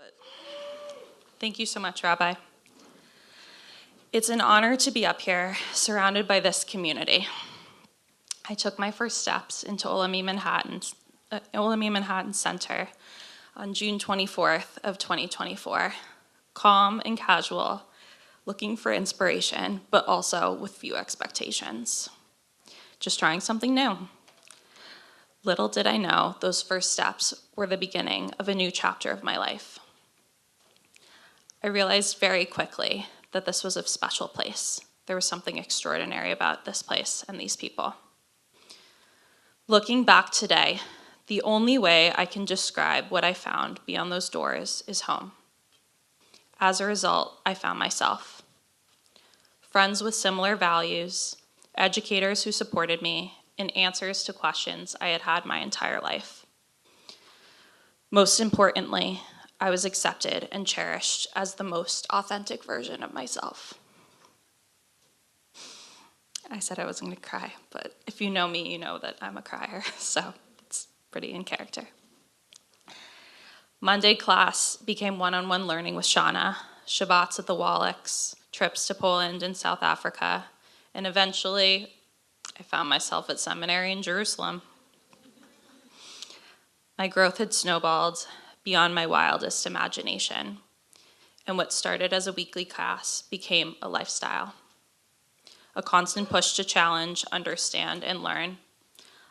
but thank you so much, Rabbi. It's an honor to be up here, surrounded by this community. I took my first steps into Olami Manhattan Center on June 24th of 2024, calm and casual, looking for inspiration, but also with few expectations. Just trying something new. Little did I know those first steps were the beginning of a new chapter of my life. I realized very quickly that this was a special place. There was something extraordinary about this place and these people. Looking back today, the only way I can describe what I found beyond those doors is home. As a result, I found myself. Friends with similar values, educators who supported me, and answers to questions I had had my entire life. Most importantly, I was accepted and cherished as the most authentic version of myself. I said I wasn't going to cry, but if you know me, you know that I'm a crier, so it's pretty in character. Monday class became one-on-one learning with Shauna, Shabbats at the Wallachs, trips to Poland and South Africa, and eventually I found myself at seminary in Jerusalem. My growth had snowballed beyond my wildest imagination, and what started as a weekly class became a lifestyle. A constant push to challenge, understand, and learn.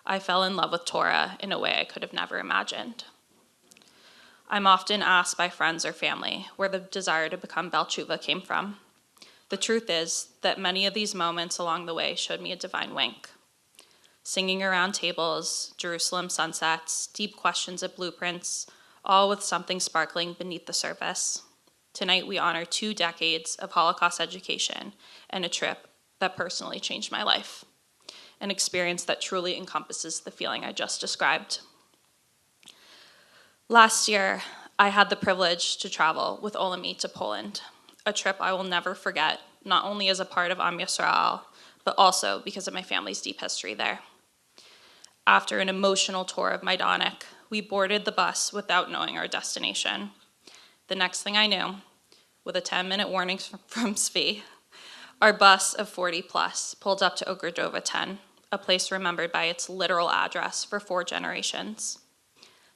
I fell in love with Torah in a way I could have never imagined. I'm often asked by friends or family where the desire to become Bal Tshuva came from. The truth is that many of these moments along the way showed me a divine wink. Singing around tables, Jerusalem sunsets, deep questions at blueprints, all with something sparkling beneath the surface. Tonight we honor 2 decades of Holocaust education and a trip that personally changed my life, an experience that truly encompasses the feeling I just described. Last year, I had the privilege to travel with Olami to Poland, a trip I will never forget, not only as a part of Am Yisrael, but also because of my family's deep history there. After an emotional tour of Majdanek, we boarded the bus without knowing our destination. The next thing I knew, with a 10-minute warning from Tzvi, our bus of 40 plus pulled up to Ogrodova 10, a place remembered by its literal address for 4 generations.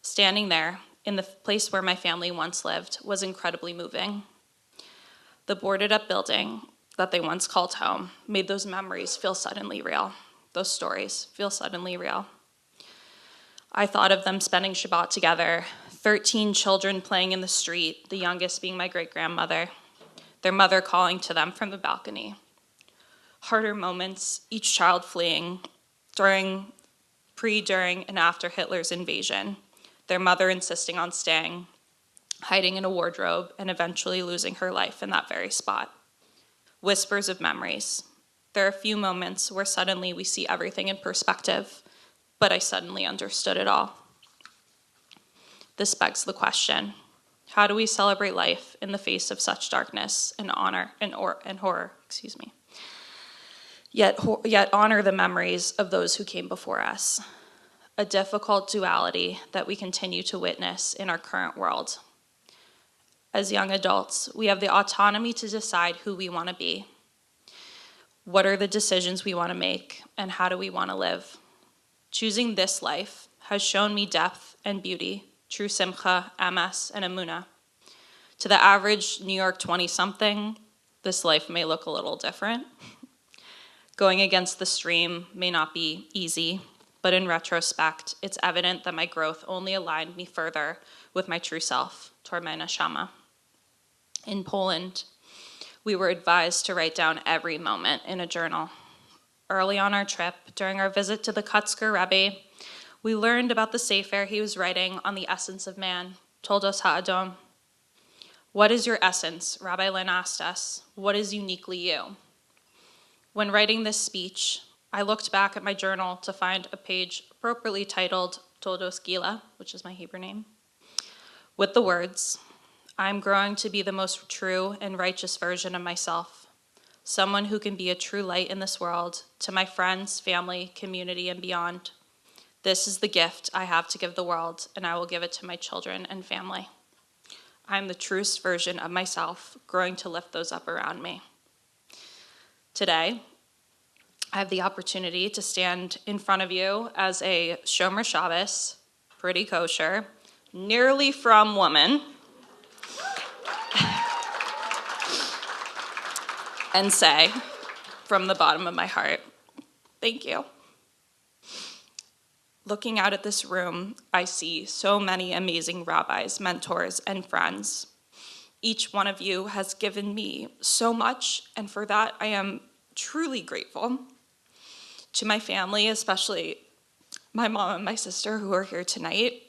Standing there, in the place where my family once lived, was incredibly moving. The boarded up building that they once called home made those memories feel suddenly real. Those stories feel suddenly real. I thought of them spending Shabbat together, 13 children playing in the street, the youngest being my great-grandmother, their mother calling to them from the balcony. Harder moments, each child fleeing during, and after Hitler's invasion, their mother insisting on staying, hiding in a wardrobe, and eventually losing her life in that very spot. Whispers of memories. There are a few moments where suddenly we see everything in perspective, but I suddenly understood it all. This begs the question, how do we celebrate life in the face of such darkness and horror, Yet honor the memories of those who came before us. A difficult duality that we continue to witness in our current world. As young adults, we have the autonomy to decide who we want to be. What are the decisions we want to make, and how do we want to live? Choosing this life has shown me depth and beauty, true simcha, emes, and emunah. To the average New York 20-something, this life may look a little different. Going against the stream may not be easy, but in retrospect, it's evident that my growth only aligned me further with my true self, toward my neshama. In Poland, we were advised to write down every moment in a journal. Early on our trip, during our visit to the Kutzker Rebbe, we learned about the sefer he was writing on the essence of man, Toldos Ha'adam. What is your essence? Rabbi Lynn asked us. What is uniquely you? When writing this speech, I looked back at my journal to find a page appropriately titled Toldos Gala, which is my Hebrew name, with the words, I'm growing to be the most true and righteous version of myself, someone who can be a true light in this world to my friends, family, community, and beyond. This is the gift I have to give the world, and I will give it to my children and family. I'm the truest version of myself, growing to lift those up around me. Today, I have the opportunity to stand in front of you as a Shomer Shabbos, pretty kosher, nearly from woman, and say, from the bottom of my heart, thank you. Looking out at this room, I see so many amazing rabbis, mentors, and friends. Each one of you has given me so much, and for that I am truly grateful. To my family, especially my mom and my sister who are here tonight,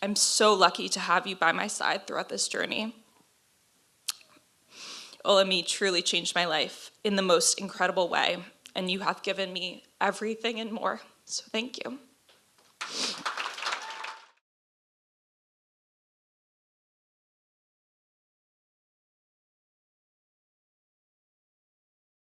I'm so lucky to have you by my side throughout this journey. Olami truly changed my life in the most incredible way, and you have given me everything and more, so thank you.